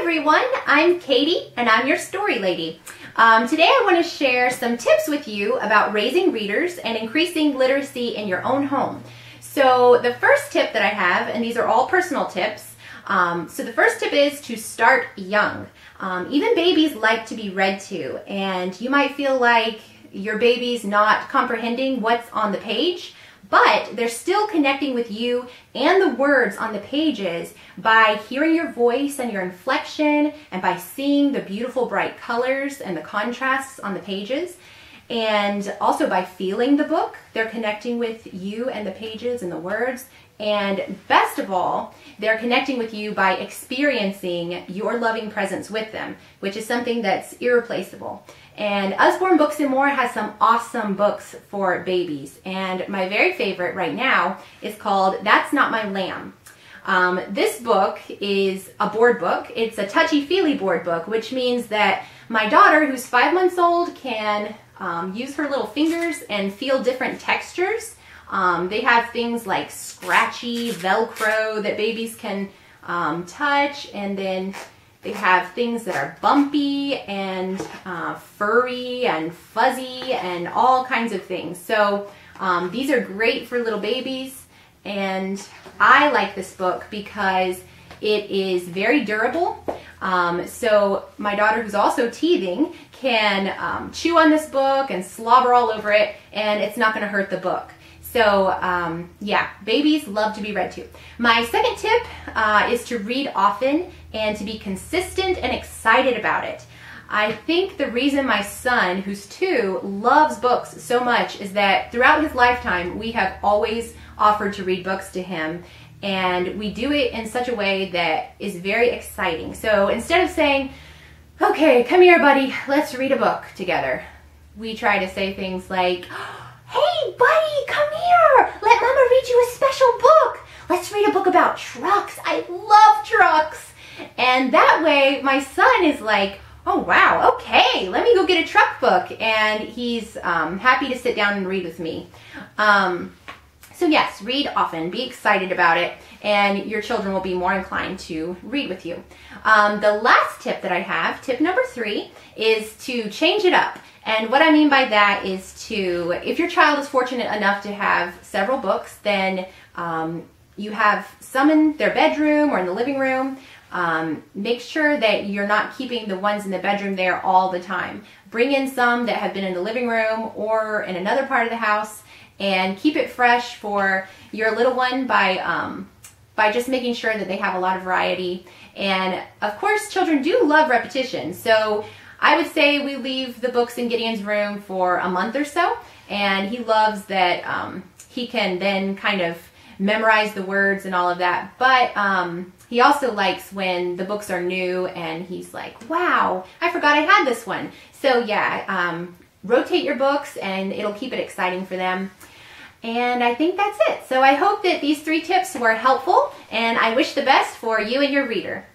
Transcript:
everyone, I'm Katie and I'm your story lady. Today I want to share some tips with you about raising readers and increasing literacy in your own home. So the first tip that I have, and these are all personal tips, so the first tip is to start young. Even babies like to be read to, and you might feel like your baby's not comprehending what's on the page, but they're still connecting with you and the words on the pages by hearing your voice and your inflection and by seeing the beautiful bright colors and the contrasts on the pages. And also by feeling the book, they're connecting with you and the pages and the words. And best of all, they're connecting with you by experiencing your loving presence with them, which is something that's irreplaceable. And Usborne Books and More has some awesome books for babies. And my very favorite right now is called That's Not My Lamb. This book is a board book. It's a touchy-feely board book, which means that my daughter, who's 5 months old, can use her little fingers and feel different textures. They have things like scratchy Velcro that babies can touch, and then they have things that are bumpy and furry and fuzzy and all kinds of things. So these are great for little babies, and I like this book because it is very durable. So my daughter, who's also teething, can chew on this book and slobber all over it, and it's not going to hurt the book. So yeah, babies love to be read to. My second tip is to read often and to be consistent and excited about it. I think the reason my son, who's 2, loves books so much is that throughout his lifetime, we have always offered to read books to him, and we do it in such a way that is very exciting. So instead of saying, okay, come here, buddy, let's read a book together, we try to say things like, hey, buddy, come here. Let Mama read you a special book. Let's read a book about trucks. I love trucks. And that way, my son is like, oh, wow, okay, let me go get a truck book. And he's happy to sit down and read with me. So yes, read often. Be excited about it. And your children will be more inclined to read with you. The last tip that I have, tip number 3, is to change it up. And what I mean by that is to, if your child is fortunate enough to have several books, then you have some in their bedroom or in the living room. Make sure that you're not keeping the ones in the bedroom there all the time. Bring in some that have been in the living room or in another part of the house, and keep it fresh for your little one by just making sure that they have a lot of variety. And of course, children do love repetition. So I would say we leave the books in Gideon's room for a month or so, and he loves that he can then kind of memorize the words and all of that. But he also likes when the books are new and he's like, wow, I forgot I had this one. So yeah, rotate your books and it'll keep it exciting for them. And I think that's it. So I hope that these 3 tips were helpful, and I wish the best for you and your reader.